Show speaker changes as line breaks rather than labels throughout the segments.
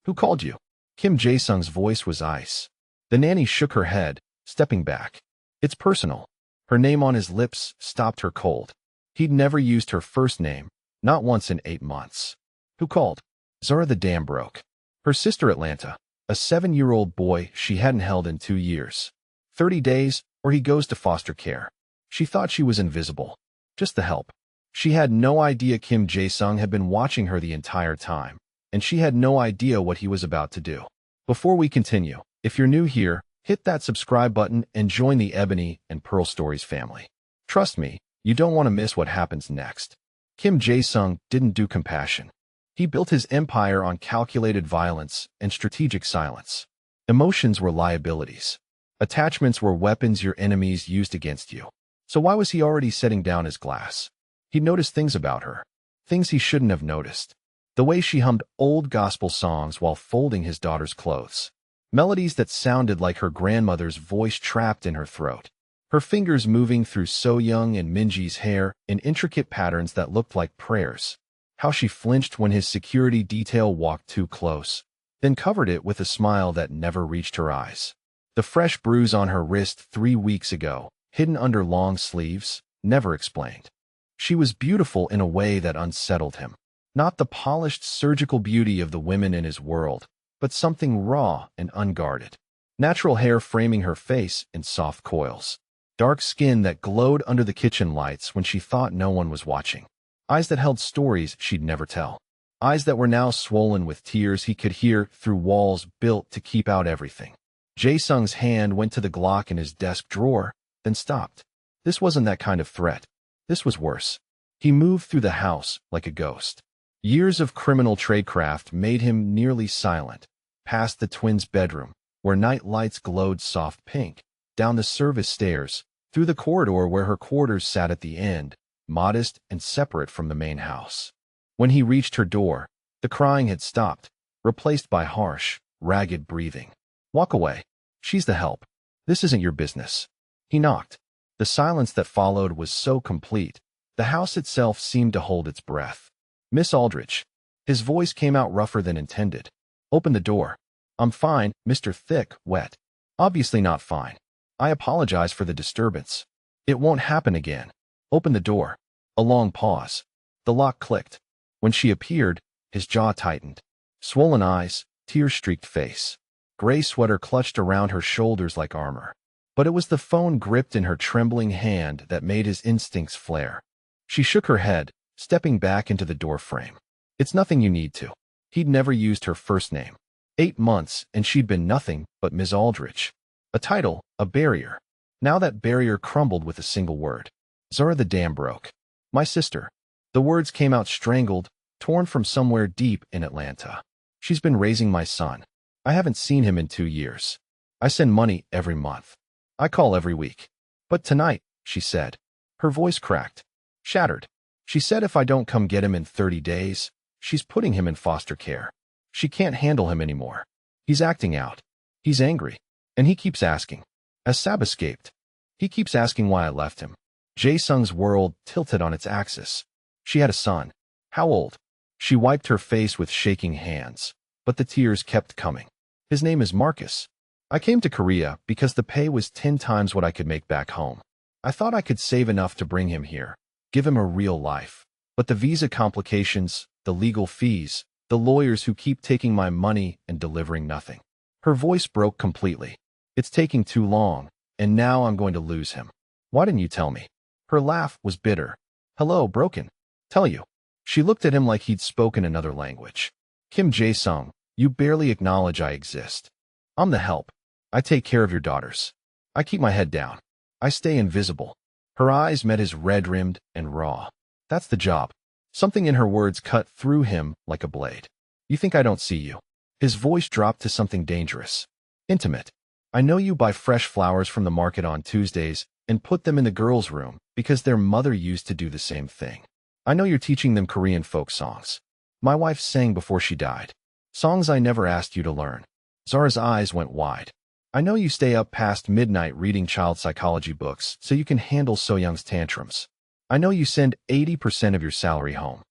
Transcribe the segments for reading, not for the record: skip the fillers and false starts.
Who called you? Kim Jae-sung's voice was ice. The nanny shook her head, stepping back. It's personal. Her name on his lips stopped her cold. He'd never used her first name, not once in 8 months. Who called? Zara. The dam broke. Her sister Atlanta, a 7-year-old boy she hadn't held in 2 years. 30 days, or he goes to foster care. She thought she was invisible. Just the help. She had no idea Kim Jae-sung had been watching her the entire time, and she had no idea what he was about to do. Before we continue, if you're new here, hit that subscribe button and join the Ebony and Pearl Stories family. Trust me, you don't want to miss what happens next. Kim Jae-sung didn't do compassion. He built his empire on calculated violence and strategic silence. Emotions were liabilities. Attachments were weapons your enemies used against you. So why was he already setting down his glass? He noticed things about her. Things he shouldn't have noticed. The way she hummed old gospel songs while folding his daughter's clothes. Melodies that sounded like her grandmother's voice trapped in her throat. Her fingers moving through So Young and Minji's hair in intricate patterns that looked like prayers. How she flinched when his security detail walked too close, then covered it with a smile that never reached her eyes. The fresh bruise on her wrist 3 weeks ago, hidden under long sleeves, never explained. She was beautiful in a way that unsettled him. Not the polished surgical beauty of the women in his world, but something raw and unguarded. Natural hair framing her face in soft coils. Dark skin that glowed under the kitchen lights when she thought no one was watching. Eyes that held stories she'd never tell. Eyes that were now swollen with tears he could hear through walls built to keep out everything. Jae-sung's hand went to the Glock in his desk drawer, then stopped. This wasn't that kind of threat. This was worse. He moved through the house like a ghost. Years of criminal tradecraft made him nearly silent. Past the twins' bedroom, where night lights glowed soft pink, down the service stairs, through the corridor where her quarters sat at the end, modest and separate from the main house. When he reached her door, the crying had stopped, replaced by harsh, ragged breathing. Walk away. She's the help. This isn't your business. He knocked. The silence that followed was so complete, the house itself seemed to hold its breath. Miss Aldrich. His voice came out rougher than intended. Open the door. I'm fine, Mr. Thick, wet. Obviously not fine. I apologize for the disturbance. It won't happen again. Open the door. A long pause. The lock clicked. When she appeared, his jaw tightened. Swollen eyes, tear-streaked face. Gray sweater clutched around her shoulders like armor. But it was the phone gripped in her trembling hand that made his instincts flare. She shook her head, stepping back into the doorframe. It's nothing you need to. He'd never used her first name. 8 months, and she'd been nothing but Ms. Aldrich. A title, a barrier. Now that barrier crumbled with a single word. Zara. The dam broke. My sister. The words came out strangled, torn from somewhere deep in Atlanta. She's been raising my son. I haven't seen him in 2 years. I send money every month. I call every week. But tonight, she said. Her voice cracked. Shattered. She said if I don't come get him in 30 days, she's putting him in foster care. She can't handle him anymore. He's acting out. He's angry. And he keeps asking. As Sab escaped. He keeps asking why I left him. Jae-sung's world tilted on its axis. She had a son. How old? She wiped her face with shaking hands, but the tears kept coming. His name is Marcus. I came to Korea because the pay was 10 times what I could make back home. I thought I could save enough to bring him here, give him a real life. But the visa complications, the legal fees, the lawyers who keep taking my money and delivering nothing. Her voice broke completely. It's taking too long, and now I'm going to lose him. Why didn't you tell me? Her laugh was bitter. Hello, broken. Tell you. She looked at him like he'd spoken another language. Kim Jae-sung, you barely acknowledge I exist. I'm the help. I take care of your daughters. I keep my head down. I stay invisible. Her eyes met his red-rimmed and raw. That's the job. Something in her words cut through him like a blade. You think I don't see you? His voice dropped to something dangerous. Intimate. I know you buy fresh flowers from the market on Tuesdays and put them in the girls' room because their mother used to do the same thing. I know you're teaching them Korean folk songs. My wife sang before she died. Songs I never asked you to learn. Zara's eyes went wide. I know you stay up past midnight reading child psychology books so you can handle So Young's tantrums. I know you send 80% of your salary home.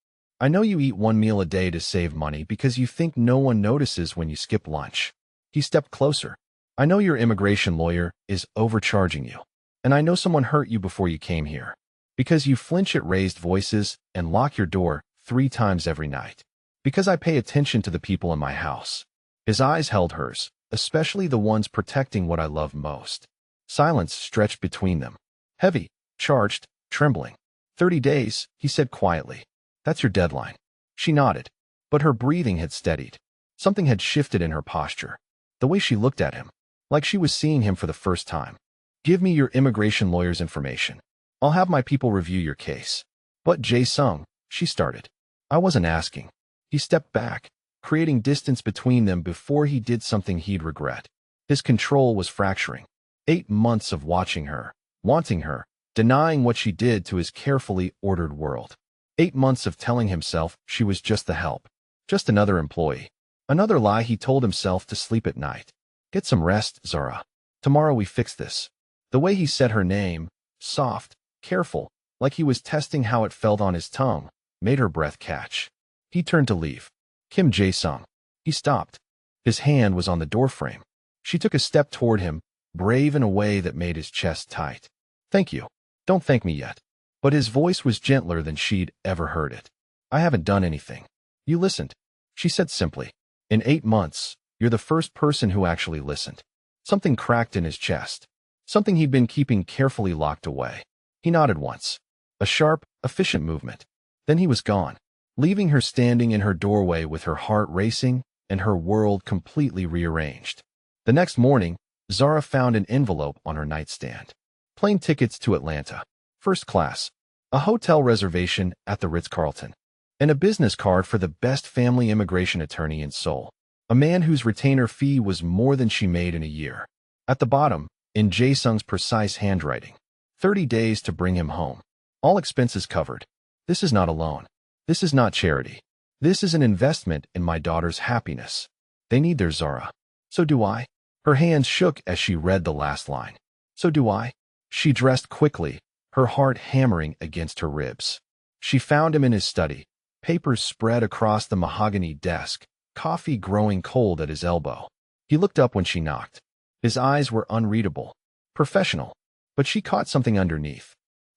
I know you eat one meal a day to save money because you think no one notices when you skip lunch. He stepped closer. I know your immigration lawyer is overcharging you. And I know someone hurt you before you came here. Because you flinch at raised voices and lock your door 3 times every night. Because I pay attention to the people in my house. His eyes held hers, especially the ones protecting what I love most. Silence stretched between them. Heavy, charged, trembling. 30 days, he said quietly. That's your deadline. She nodded, but her breathing had steadied. Something had shifted in her posture. The way she looked at him, like she was seeing him for the first time. Give me your immigration lawyer's information. I'll have my people review your case. But Jae-sung, she started. I wasn't asking. He stepped back, creating distance between them before he did something he'd regret. His control was fracturing. 8 months of watching her, wanting her, denying what she did to his carefully ordered world. 8 months of telling himself she was just the help, just another employee. Another lie he told himself to sleep at night. Get some rest, Zara. Tomorrow we fix this. The way he said her name, soft, careful, like he was testing how it felt on his tongue, made her breath catch. He turned to leave. Kim Jae-sung. He stopped. His hand was on the doorframe. She took a step toward him, brave in a way that made his chest tight. Thank you. Don't thank me yet. But his voice was gentler than she'd ever heard it. I haven't done anything. You listened. She said simply. In 8 months, you're the first person who actually listened. Something cracked in his chest. Something he'd been keeping carefully locked away. He nodded once. A sharp, efficient movement. Then he was gone, leaving her standing in her doorway with her heart racing and her world completely rearranged. The next morning, Zara found an envelope on her nightstand. Plane tickets to Atlanta. First class. A hotel reservation at the Ritz-Carlton. And a business card for the best family immigration attorney in Seoul. A man whose retainer fee was more than she made in a year. At the bottom, in Jae-sung's precise handwriting. 30 days to bring him home. All expenses covered. This is not a loan. This is not charity. This is an investment in my daughter's happiness. They need their Zara. So do I. Her hands shook as she read the last line. So do I. She dressed quickly, her heart hammering against her ribs. She found him in his study, papers spread across the mahogany desk, coffee growing cold at his elbow. He looked up when she knocked. His eyes were unreadable, professional, but she caught something underneath.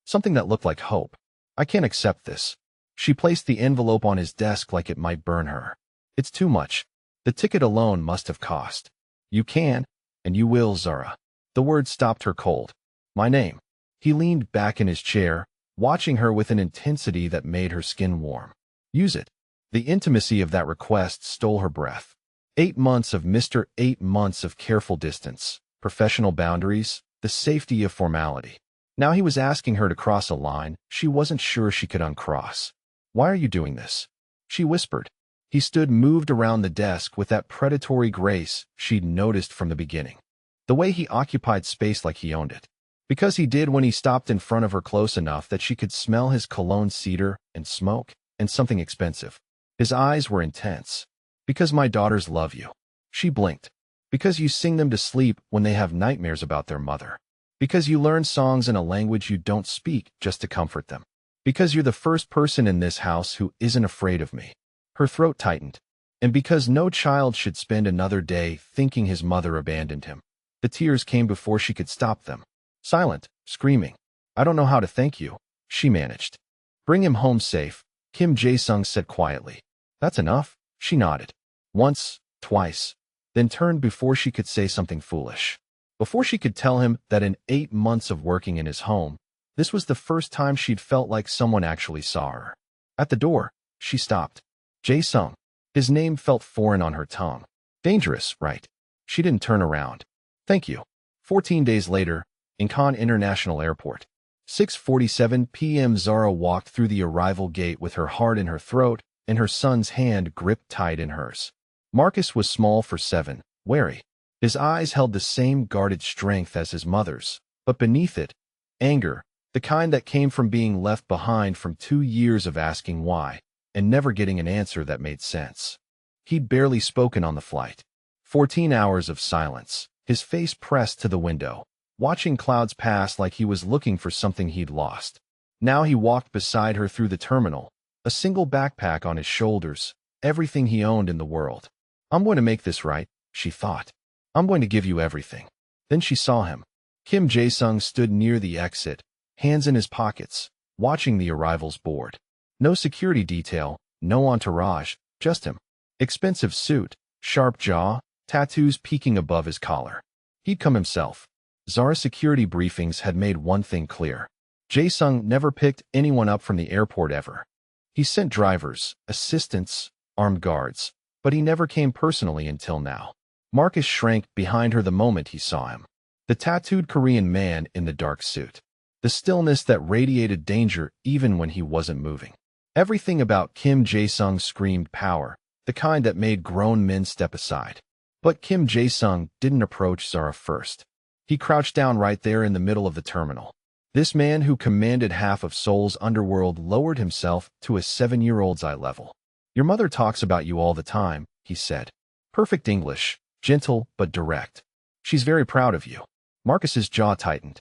Something that looked like hope. I can't accept this. She placed the envelope on his desk like it might burn her. It's too much. The ticket alone must have cost. You can, and you will, Zara. The word stopped her cold. My name. He leaned back in his chair, watching her with an intensity that made her skin warm. Use it. The intimacy of that request stole her breath. 8 months of 8 months of careful distance, professional boundaries, the safety of formality. Now he was asking her to cross a line she wasn't sure she could uncross. Why are you doing this? She whispered. He stood moved around the desk with that predatory grace she'd noticed from the beginning. The way he occupied space like he owned it. Because he did when he stopped in front of her close enough that she could smell his cologne cedar and smoke and something expensive. His eyes were intense. Because my daughters love you. She blinked. Because you sing them to sleep when they have nightmares about their mother. Because you learn songs in a language you don't speak just to comfort them. Because you're the first person in this house who isn't afraid of me. Her throat tightened. And because no child should spend another day thinking his mother abandoned him. The tears came before she could stop them. Silent, screaming. I don't know how to thank you, she managed. Bring him home safe, Kim Jae-sung said quietly. That's enough, she nodded. Once, twice, then turned before she could say something foolish. Before she could tell him that in 8 months of working in his home, this was the first time she'd felt like someone actually saw her. At the door, she stopped. Jae-sung. His name felt foreign on her tongue. Dangerous, right? She didn't turn around. Thank you. 14 days later, Incheon International Airport. 6:47 p.m. Zara walked through the arrival gate with her heart in her throat and her son's hand gripped tight in hers. Marcus was small for 7, wary. His eyes held the same guarded strength as his mother's, but beneath it, anger, the kind that came from being left behind from 2 years of asking why and never getting an answer that made sense. He'd barely spoken on the flight. 14 hours of silence, his face pressed to the window, watching clouds pass like he was looking for something he'd lost. Now he walked beside her through the terminal, a single backpack on his shoulders, everything he owned in the world. I'm going to make this right, she thought. I'm going to give you everything. Then she saw him. Kim Jae-sung stood near the exit, hands in his pockets, watching the arrivals board. No security detail, no entourage, just him. Expensive suit, sharp jaw, tattoos peeking above his collar. He'd come himself. Zara's security briefings had made one thing clear. Jae-sung never picked anyone up from the airport ever. He sent drivers, assistants, armed guards, but he never came personally until now. Marcus shrank behind her the moment he saw him. The tattooed Korean man in the dark suit. The stillness that radiated danger even when he wasn't moving. Everything about Kim Jae-sung screamed power, the kind that made grown men step aside. But Kim Jae-sung didn't approach Zara first. He crouched down right there in the middle of the terminal. This man who commanded half of Seoul's underworld lowered himself to a 7-year-old's eye level. Your mother talks about you all the time, he said. Perfect English, gentle but direct. She's very proud of you. Marcus's jaw tightened.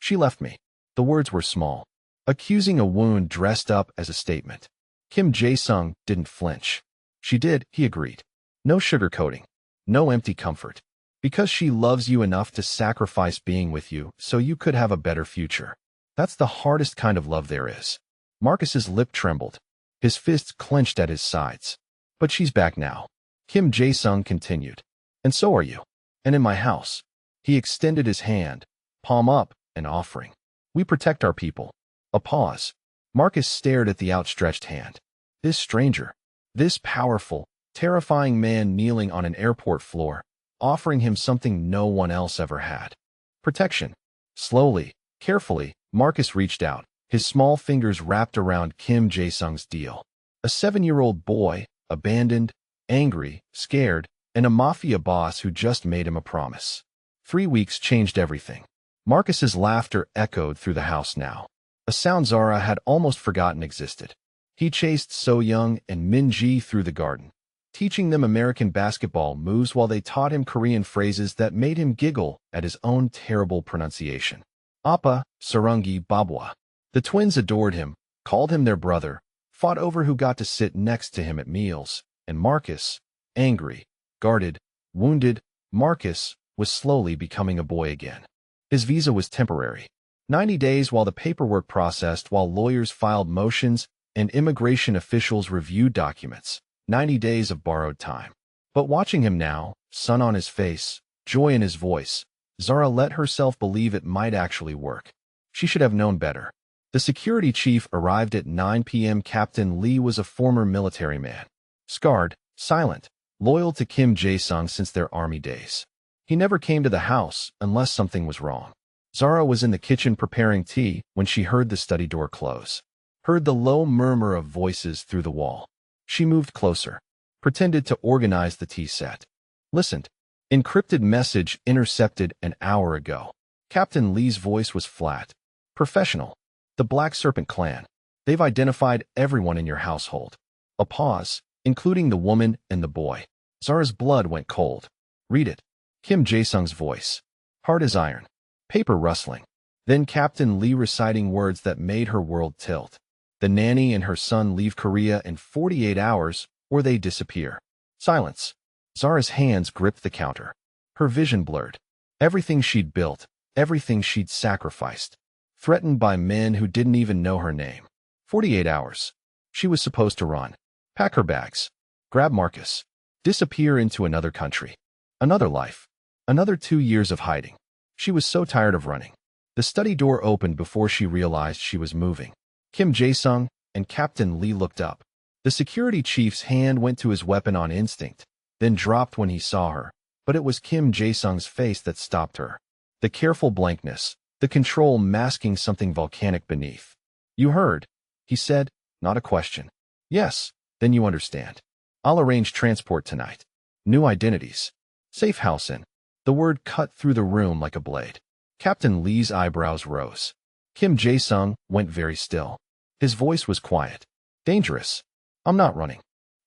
She left me. The words were small, accusing a wound dressed up as a statement. Kim Jae-sung didn't flinch. She did, he agreed. No sugarcoating. No empty comfort. Because she loves you enough to sacrifice being with you so you could have a better future. That's the hardest kind of love there is. Marcus's lip trembled. His fists clenched at his sides. But she's back now. Kim Jae-sung continued. And so are you. And in my house. He extended his hand, palm up, an offering. We protect our people. A pause. Marcus stared at the outstretched hand. This stranger, this powerful, terrifying man kneeling on an airport floor, offering him something no one else ever had. Protection. Slowly, carefully, Marcus reached out, his small fingers wrapped around Kim Jae-sung's deal. A 7-year-old boy, abandoned, angry, scared, and a mafia boss who just made him a promise. 3 weeks changed everything. Marcus's laughter echoed through the house now, a sound Zara had almost forgotten existed. He chased So Young and Min Ji through the garden, teaching them American basketball moves while they taught him Korean phrases that made him giggle at his own terrible pronunciation. Appa, Sarangi, Babwa. The twins adored him, called him their brother, fought over who got to sit next to him at meals, and Marcus, angry, guarded, wounded, Marcus was slowly becoming a boy again. His visa was temporary. 90 days while the paperwork processed, while lawyers filed motions and immigration officials reviewed documents. 90 days of borrowed time. But watching him now, sun on his face, joy in his voice, Zara let herself believe it might actually work. She should have known better. The security chief arrived at 9 p.m. Captain Lee was a former military man. Scarred, silent, loyal to Kim Jae-sung since their army days. He never came to the house unless something was wrong. Zara was in the kitchen preparing tea when she heard the study door close. Heard the low murmur of voices through the wall. She moved closer, pretended to organize the tea set. Listened. Encrypted message intercepted an hour ago. Captain Lee's voice was flat. Professional. The Black Serpent clan. They've identified everyone in your household. A pause, including the woman and the boy. Zara's blood went cold. Read it. Kim Jae-sung's voice. Hard as iron. Paper rustling. Then Captain Lee reciting words that made her world tilt. The nanny and her son leave Korea in 48 hours, or they disappear. Silence. Zara's hands gripped the counter. Her vision blurred. Everything she'd built, everything she'd sacrificed. Threatened by men who didn't even know her name. 48 hours. She was supposed to run. Pack her bags. Grab Marcus. Disappear into another country. Another life. Another 2 years of hiding. She was so tired of running. The study door opened before she realized she was moving. Kim Jae-sung and Captain Lee looked up. The security chief's hand went to his weapon on instinct, then dropped when he saw her, but it was Kim Jae-sung's face that stopped her. The careful blankness, the control masking something volcanic beneath. You heard, he said, not a question. Yes, then you understand. I'll arrange transport tonight. New identities. Safe house in. The word cut through the room like a blade. Captain Lee's eyebrows rose. Kim Jae-sung went very still. His voice was quiet. Dangerous. I'm not running.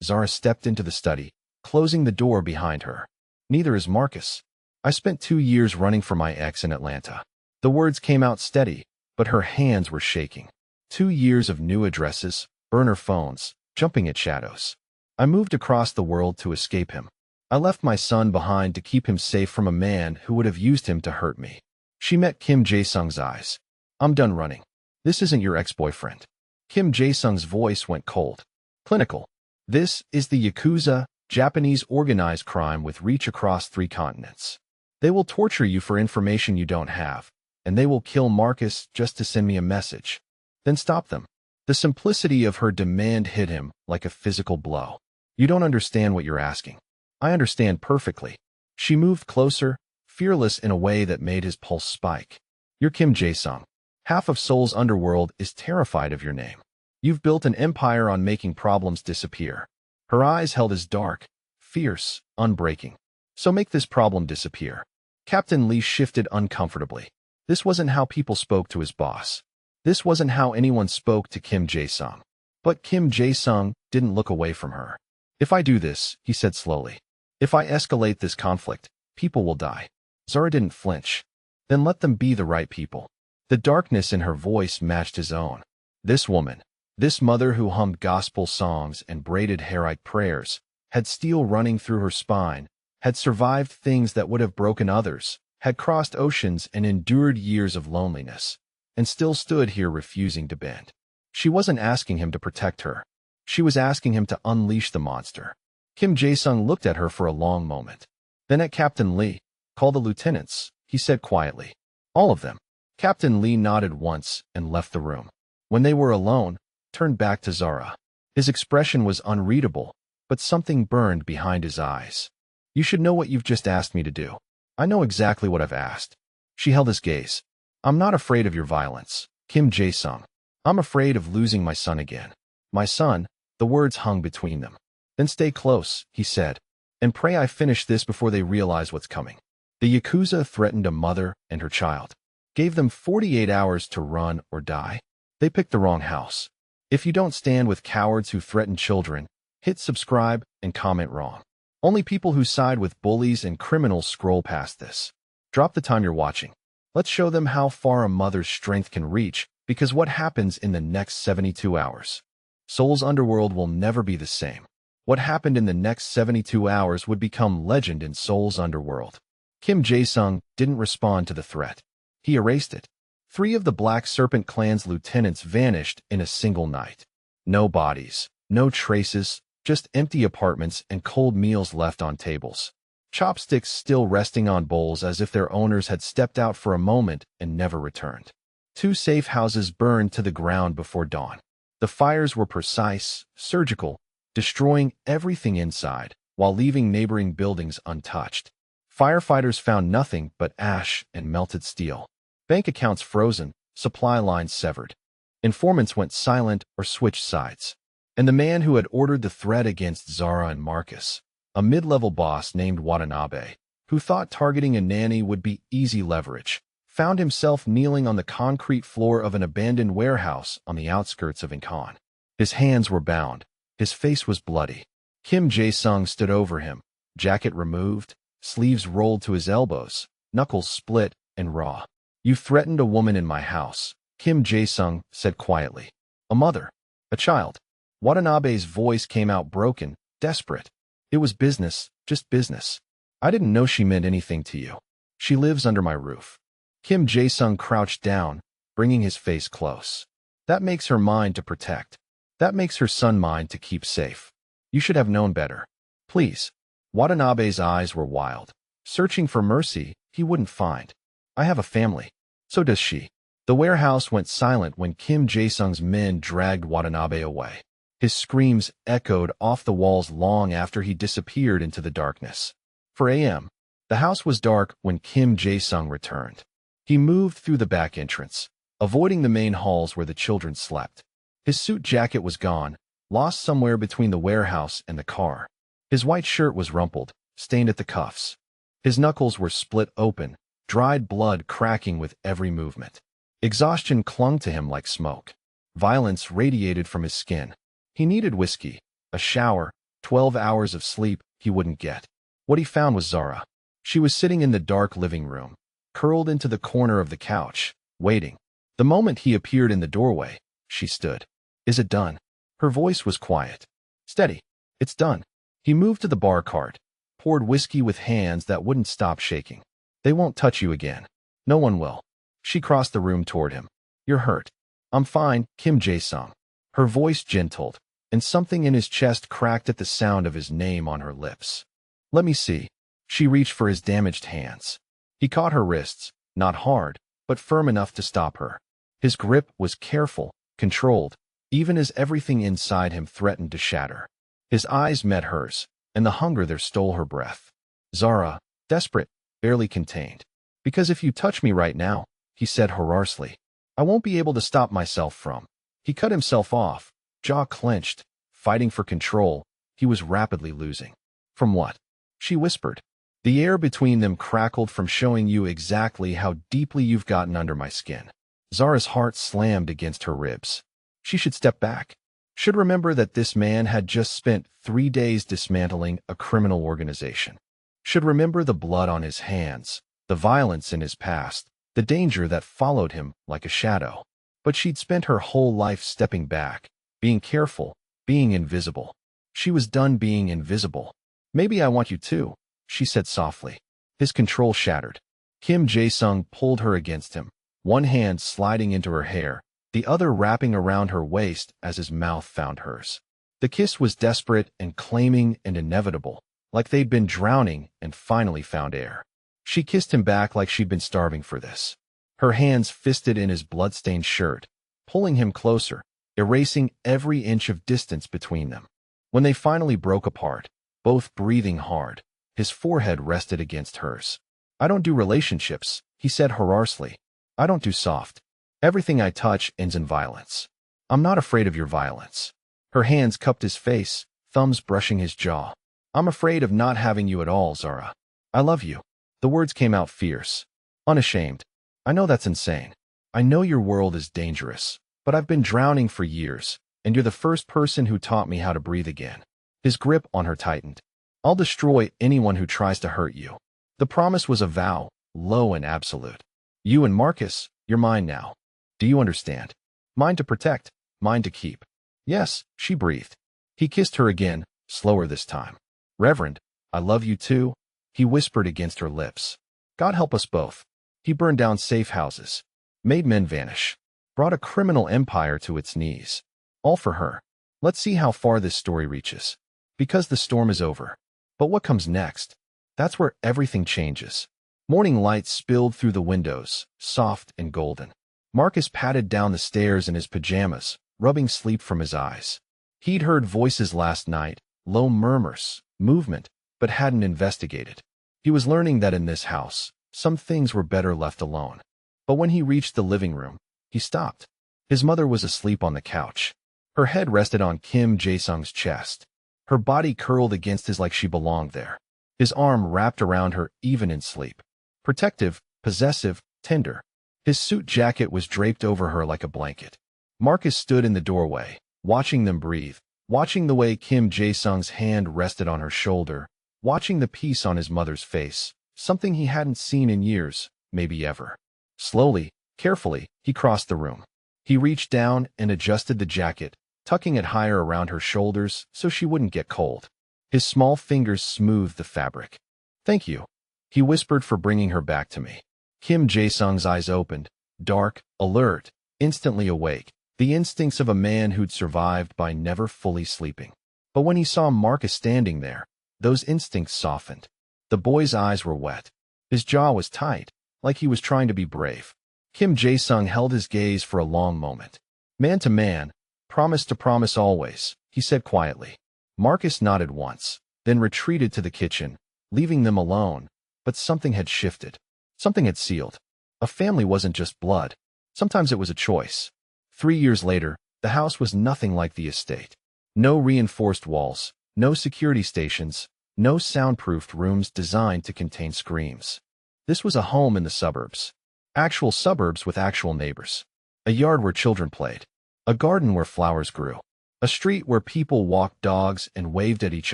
Zara stepped into the study, closing the door behind her. Neither is Marcus. I spent 2 years running for my ex in Atlanta. The words came out steady, but her hands were shaking. 2 years of new addresses, burner phones, jumping at shadows. I moved across the world to escape him. I left my son behind to keep him safe from a man who would have used him to hurt me. She met Kim Jae-sung's eyes. I'm done running. This isn't your ex-boyfriend. Kim Jae-sung's voice went cold. Clinical. This is the Yakuza, Japanese organized crime with reach across 3 continents. They will torture you for information you don't have, and they will kill Marcus just to send me a message. Then stop them. The simplicity of her demand hit him like a physical blow. You don't understand what you're asking. I understand perfectly. She moved closer, fearless in a way that made his pulse spike. You're Kim Jae-sung. Half of Seoul's underworld is terrified of your name. You've built an empire on making problems disappear. Her eyes held as dark, fierce, unbreaking. So make this problem disappear. Captain Lee shifted uncomfortably. This wasn't how people spoke to his boss. This wasn't how anyone spoke to Kim Jae-sung. But Kim Jae-sung didn't look away from her. If I do this, he said slowly, if I escalate this conflict, people will die. Zara didn't flinch. Then let them be the right people. The darkness in her voice matched his own. This woman, this mother who hummed gospel songs and braided Hairite prayers, had steel running through her spine, had survived things that would have broken others, had crossed oceans and endured years of loneliness, and still stood here refusing to bend. She wasn't asking him to protect her. She was asking him to unleash the monster. Kim Jae-sung looked at her for a long moment. Then at Captain Lee. Call the lieutenants, he said quietly. All of them. Captain Lee nodded once and left the room. When they were alone, turned back to Zara. His expression was unreadable, but something burned behind his eyes. You should know what you've just asked me to do. I know exactly what I've asked. She held his gaze. I'm not afraid of your violence, Kim Jae-sung. I'm afraid of losing my son again. My son, the words hung between them. Then stay close, he said, and pray I finish this before they realize what's coming. The Yakuza threatened a mother and her child. Gave them 48 hours to run or die. They picked the wrong house. If you don't stand with cowards who threaten children, hit subscribe and comment wrong. Only people who side with bullies and criminals scroll past this. Drop the time you're watching. Let's show them how far a mother's strength can reach, because what happens in the next 72 hours? Seoul's underworld will never be the same. What happened in the next 72 hours would become legend in Seoul's underworld. Kim Jae-sung didn't respond to the threat. He erased it. 3 of the Black Serpent clan's lieutenants vanished in a single night. No bodies, no traces, just empty apartments and cold meals left on tables. Chopsticks still resting on bowls as if their owners had stepped out for a moment and never returned. 2 safe houses burned to the ground before dawn. The fires were precise, surgical, destroying everything inside while leaving neighboring buildings untouched. Firefighters found nothing but ash and melted steel. Bank accounts frozen, supply lines severed. Informants went silent or switched sides. And the man who had ordered the threat against Zara and Marcus, a mid-level boss named Watanabe, who thought targeting a nanny would be easy leverage, found himself kneeling on the concrete floor of an abandoned warehouse on the outskirts of Incheon. His hands were bound. His face was bloody. Kim Jae-sung stood over him, jacket removed, sleeves rolled to his elbows, knuckles split and raw. You threatened a woman in my house, Kim Jae-sung said quietly. A mother. A child. Watanabe's voice came out broken, desperate. It was business, just business. I didn't know she meant anything to you. She lives under my roof. Kim Jae-sung crouched down, bringing his face close. That makes her mine to protect. That makes her son mine to keep safe. You should have known better. Please. Watanabe's eyes were wild. Searching for mercy, he wouldn't find. I have a family. So does she. The warehouse went silent when Kim Jae-sung's men dragged Watanabe away. His screams echoed off the walls long after he disappeared into the darkness. 4 a.m. The house was dark when Kim Jae-sung returned. He moved through the back entrance, avoiding the main halls where the children slept. His suit jacket was gone, lost somewhere between the warehouse and the car. His white shirt was rumpled, stained at the cuffs. His knuckles were split open, dried blood cracking with every movement. Exhaustion clung to him like smoke. Violence radiated from his skin. He needed whiskey, a shower, 12 hours of sleep he wouldn't get. What he found was Zara. She was sitting in the dark living room, curled into the corner of the couch, waiting. The moment he appeared in the doorway, she stood. Is it done? Her voice was quiet. Steady. It's done. He moved to the bar cart, poured whiskey with hands that wouldn't stop shaking. They won't touch you again. No one will. She crossed the room toward him. You're hurt. I'm fine, Kim Jae-sung. Her voice gentled, and something in his chest cracked at the sound of his name on her lips. Let me see. She reached for his damaged hands. He caught her wrists, not hard, but firm enough to stop her. His grip was careful, controlled, even as everything inside him threatened to shatter. His eyes met hers, and the hunger there stole her breath. Zara, desperate, barely contained. Because if you touch me right now, he said hoarsely, I won't be able to stop myself from. He cut himself off, jaw clenched, fighting for control. He was rapidly losing. From what? She whispered. The air between them crackled from showing you exactly how deeply you've gotten under my skin. Zara's heart slammed against her ribs. She should step back. Should remember that this man had just spent 3 days dismantling a criminal organization. Should remember the blood on his hands, the violence in his past, the danger that followed him like a shadow. But she'd spent her whole life stepping back, being careful, being invisible. She was done being invisible. Maybe I want you too, she said softly. His control shattered. Kim Jae-sung pulled her against him, one hand sliding into her hair, the other wrapping around her waist as his mouth found hers. The kiss was desperate and claiming and inevitable, like they'd been drowning and finally found air. She kissed him back like she'd been starving for this. Her hands fisted in his blood-stained shirt, pulling him closer, erasing every inch of distance between them. When they finally broke apart, both breathing hard, his forehead rested against hers. I don't do relationships, he said hoarsely. I don't do soft. Everything I touch ends in violence. I'm not afraid of your violence. Her hands cupped his face, thumbs brushing his jaw. I'm afraid of not having you at all, Zara. I love you. The words came out fierce, unashamed. I know that's insane. I know your world is dangerous, but I've been drowning for years, and you're the first person who taught me how to breathe again. His grip on her tightened. I'll destroy anyone who tries to hurt you. The promise was a vow, low and absolute. You and Marcus, you're mine now. Do you understand? Mine to protect, mine to keep. Yes, she breathed. He kissed her again, slower this time. Reverend, I love you too, he whispered against her lips. God help us both. He burned down safe houses, made men vanish, brought a criminal empire to its knees. All for her. Let's see how far this story reaches. Because the storm is over. But what comes next? That's where everything changes. Morning light spilled through the windows, soft and golden. Marcus padded down the stairs in his pajamas, rubbing sleep from his eyes. He'd heard voices last night, low murmurs, movement, but hadn't investigated. He was learning that in this house, some things were better left alone. But when he reached the living room, he stopped. His mother was asleep on the couch. Her head rested on Kim Jae-sung's chest. Her body curled against his like she belonged there. His arm wrapped around her even in sleep. Protective, possessive, tender. His suit jacket was draped over her like a blanket. Marcus stood in the doorway, watching them breathe, watching the way Kim Jae-sung's hand rested on her shoulder, watching the peace on his mother's face, something he hadn't seen in years, maybe ever. Slowly, carefully, he crossed the room. He reached down and adjusted the jacket, tucking it higher around her shoulders so she wouldn't get cold. His small fingers smoothed the fabric. Thank you, he whispered, for bringing her back to me. Kim Jae-sung's eyes opened, dark, alert, instantly awake, the instincts of a man who'd survived by never fully sleeping. But when he saw Marcus standing there, those instincts softened. The boy's eyes were wet. His jaw was tight, like he was trying to be brave. Kim Jae-sung held his gaze for a long moment. Man to man, promise to promise always, he said quietly. Marcus nodded once, then retreated to the kitchen, leaving them alone. But something had shifted. Something had sealed. A family wasn't just blood. Sometimes it was a choice. 3 years later, the house was nothing like the estate. No reinforced walls, no security stations, no soundproofed rooms designed to contain screams. This was a home in the suburbs. Actual suburbs with actual neighbors. A yard where children played. A garden where flowers grew. A street where people walked dogs and waved at each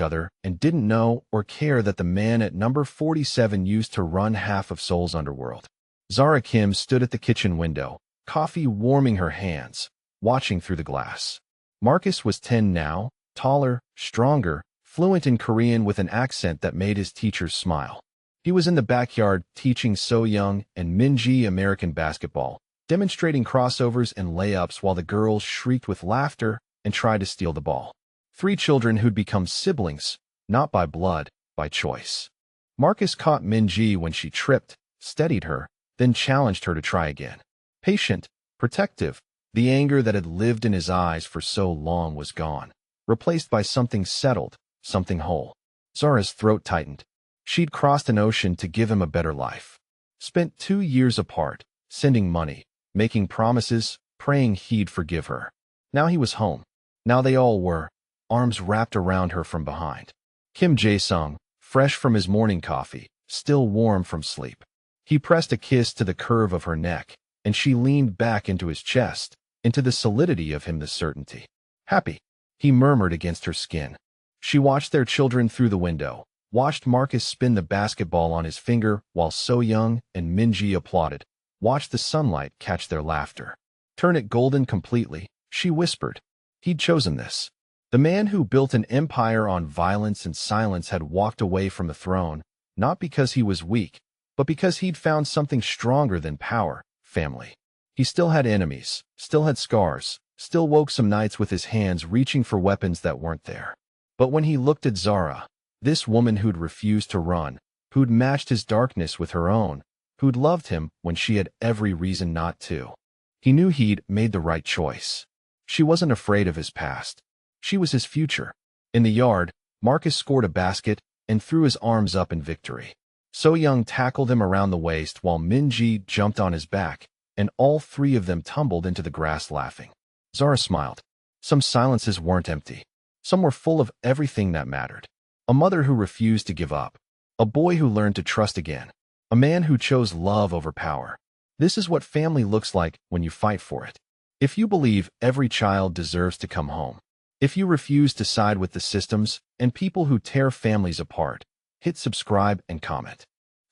other and didn't know or care that the man at number 47 used to run half of Seoul's underworld. Zara Kim stood at the kitchen window, coffee warming her hands, watching through the glass. Marcus was 10 now, taller, stronger, fluent in Korean with an accent that made his teachers smile. He was in the backyard teaching So Young and Minji American basketball, demonstrating crossovers and layups while the girls shrieked with laughter and tried to steal the ball. 3 children who'd become siblings, not by blood, by choice. Marcus caught Minji when she tripped, steadied her, then challenged her to try again. Patient, protective, the anger that had lived in his eyes for so long was gone, replaced by something settled, something whole. Zara's throat tightened. She'd crossed an ocean to give him a better life. Spent 2 years apart, sending money, making promises, praying he'd forgive her. Now he was home. Now they all were, arms wrapped around her from behind. Kim Jae-sung, fresh from his morning coffee, still warm from sleep. He pressed a kiss to the curve of her neck, and she leaned back into his chest, into the solidity of him, the certainty. Happy, he murmured against her skin. She watched their children through the window, watched Marcus spin the basketball on his finger while So Young and Minji applauded, watched the sunlight catch their laughter. Turn it golden completely, she whispered. He'd chosen this. The man who built an empire on violence and silence had walked away from the throne, not because he was weak, but because he'd found something stronger than power, family. He still had enemies, still had scars, still woke some nights with his hands reaching for weapons that weren't there. But when he looked at Zara, this woman who'd refused to run, who'd matched his darkness with her own, who'd loved him when she had every reason not to, he knew he'd made the right choice. She wasn't afraid of his past. She was his future. In the yard, Marcus scored a basket and threw his arms up in victory. So Young tackled him around the waist while Minji jumped on his back, and all 3 of them tumbled into the grass laughing. Zara smiled. Some silences weren't empty. Some were full of everything that mattered. A mother who refused to give up. A boy who learned to trust again. A man who chose love over power. This is what family looks like when you fight for it. If you believe every child deserves to come home. If you refuse to side with the systems and people who tear families apart, hit subscribe and comment.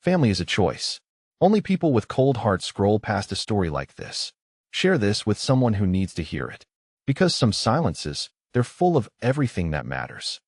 Family is a choice. Only people with cold hearts scroll past a story like this. Share this with someone who needs to hear it. Because some silences, they're full of everything that matters.